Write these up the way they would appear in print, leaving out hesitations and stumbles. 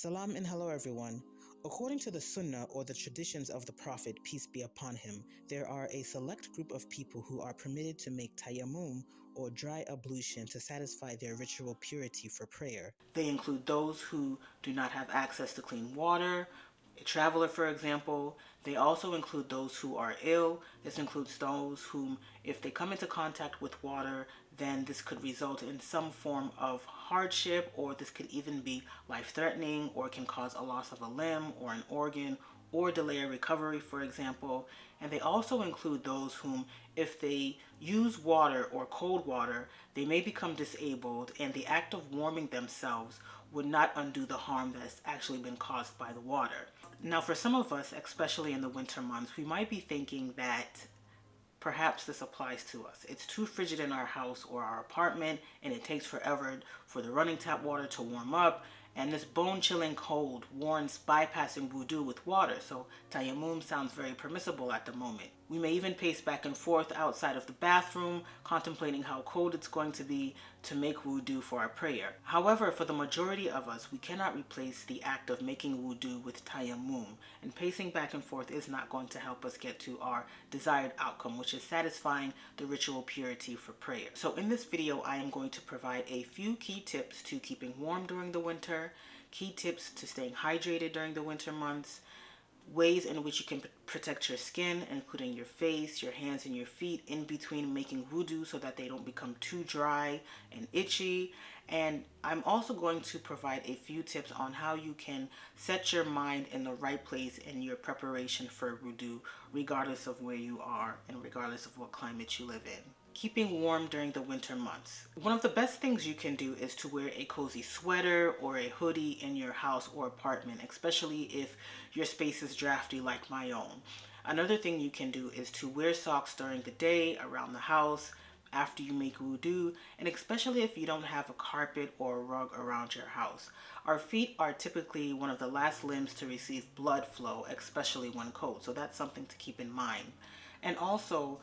Salam and hello everyone. According to the Sunnah or the traditions of the Prophet, peace be upon him, there are a select group of people who are permitted to make tayammum or dry ablution to satisfy their ritual purity for prayer. They include those who do not have access to clean water, a traveler, for example. They also include those who are ill. This includes those whom, if they come into contact with water, then this could result in some form of hardship, or this could even be life-threatening, or can cause a loss of a limb or an organ, or delay a recovery, for example. And they also include those whom, if they use water or cold water, they may become disabled, and the act of warming themselves would not undo the harm that's actually been caused by the water. Now, for some of us, especially in the winter months, we might be thinking that perhaps this applies to us. It's too frigid in our house or our apartment, and it takes forever for the running tap water to warm up. And this bone-chilling cold warrants bypassing wudu with water, so tayammum sounds very permissible at the moment. We may even pace back and forth outside of the bathroom, contemplating how cold it's going to be to make wudu for our prayer. However, for the majority of us, we cannot replace the act of making wudu with tayammum, and pacing back and forth is not going to help us get to our desired outcome, which is satisfying the ritual purity for prayer. So in this video, I am going to provide a few key tips to keeping warm during the winter, key tips to staying hydrated during the winter months, ways in which you can protect your skin, including your face, your hands, and your feet in between making wudu so that they don't become too dry and itchy. And I'm also going to provide a few tips on how you can set your mind in the right place in your preparation for wudu, regardless of where you are and regardless of what climate you live in. Keeping warm during the winter months. One of the best things you can do is to wear a cozy sweater or a hoodie in your house or apartment, especially if your space is drafty like my own. Another thing you can do is to wear socks during the day around the house after you make wudu, and especially if you don't have a carpet or a rug around your house. Our feet are typically one of the last limbs to receive blood flow, especially when cold, so that's something to keep in mind. And also,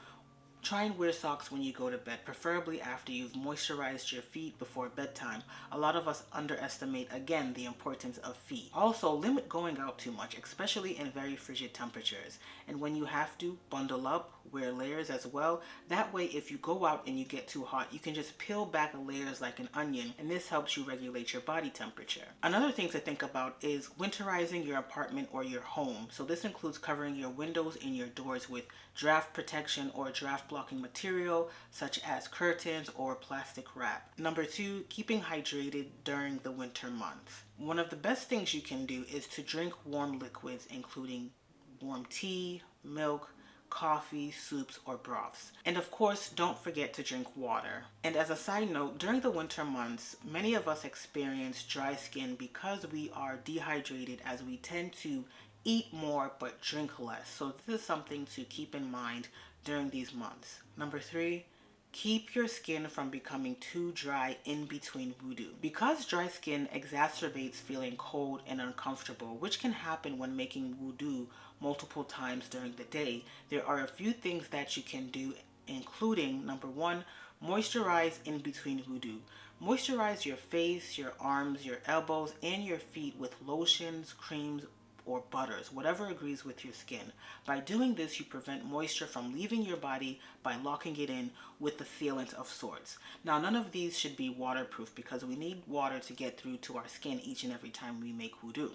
try and wear socks when you go to bed, preferably after you've moisturized your feet before bedtime. A lot of us underestimate, again, the importance of feet. Also, limit going out too much, especially in very frigid temperatures. And when you have to, bundle up, wear layers as well. That way, if you go out and you get too hot, you can just peel back the layers like an onion, and this helps you regulate your body temperature. Another thing to think about is winterizing your apartment or your home. So this includes covering your windows and your doors with draft protection or draft blocking material such as curtains or plastic wrap. Number 2, keeping hydrated during the winter months. One of the best things you can do is to drink warm liquids, including warm tea, milk, coffee, soups, or broths. And of course, don't forget to drink water. And as a side note, during the winter months, many of us experience dry skin because we are dehydrated, as we tend to eat more but drink less. So this is something to keep in mind during these months. Number 3, keep your skin from becoming too dry in between wudu. Because dry skin exacerbates feeling cold and uncomfortable, which can happen when making wudu multiple times during the day, there are a few things that you can do, including number 1, moisturize in between wudu. Moisturize your face, your arms, your elbows, and your feet with lotions, creams, or butters, whatever agrees with your skin. By doing this, you prevent moisture from leaving your body by locking it in with the sealant of sorts. Now, none of these should be waterproof because we need water to get through to our skin each and every time we make wudu.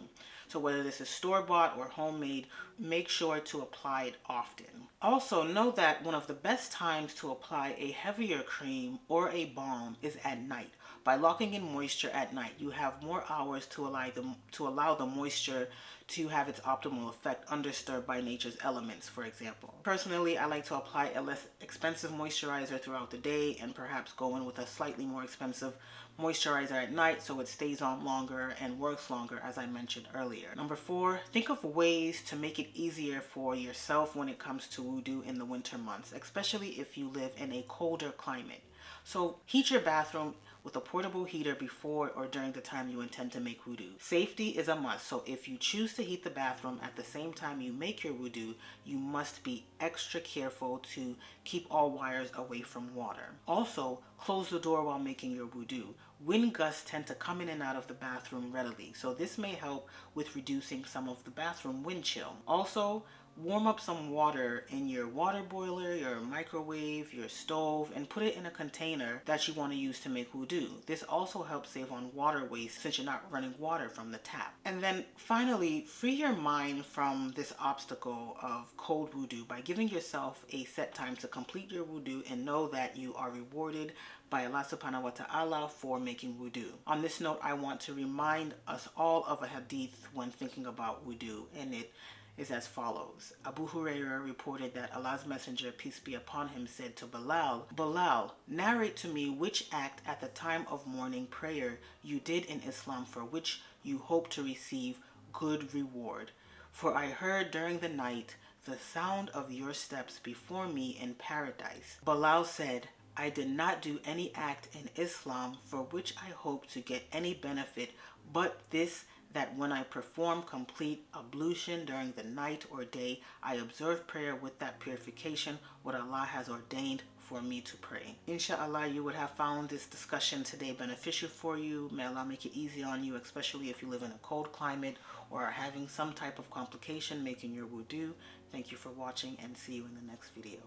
So whether this is store-bought or homemade, make sure to apply it often. Also, know that one of the best times to apply a heavier cream or a balm is at night. By locking in moisture at night, you have more hours to allow the moisture to have its optimal effect undisturbed by nature's elements, for example. Personally, I like to apply a less expensive moisturizer throughout the day and perhaps go in with a slightly more expensive moisturizer at night so it stays on longer and works longer, as I mentioned earlier. Number 4, think of ways to make it easier for yourself when it comes to wudu in the winter months, especially if you live in a colder climate. So heat your bathroom with a portable heater before or during the time you intend to make wudu. Safety is a must, so if you choose to heat the bathroom at the same time you make your wudu, you must be extra careful to keep all wires away from water. Also, close the door while making your wudu. Wind gusts tend to come in and out of the bathroom readily, so this may help with reducing some of the bathroom wind chill. Also, warm up some water in your water boiler, your microwave, your stove, and put it in a container that you want to use to make wudu. This also helps save on water waste since you're not running water from the tap. And then finally, free your mind from this obstacle of cold wudu by giving yourself a set time to complete your wudu and know that you are rewarded by Allah subhanahu wa ta'ala for making wudu. On this note, I want to remind us all of a hadith when thinking about wudu, and it is as follows. Abu Hurairah reported that Allah's Messenger, peace be upon him, said to Bilal, "Bilal, narrate to me which act at the time of morning prayer you did in Islam for which you hope to receive good reward. For I heard during the night the sound of your steps before me in paradise." Bilal said, "I did not do any act in Islam for which I hope to get any benefit but this, that when I perform complete ablution during the night or day, I observe prayer with that purification, what Allah has ordained for me to pray." Inshallah, you would have found this discussion today beneficial for you. May Allah make it easy on you, especially if you live in a cold climate or are having some type of complication making your wudu. Thank you for watching and see you in the next video.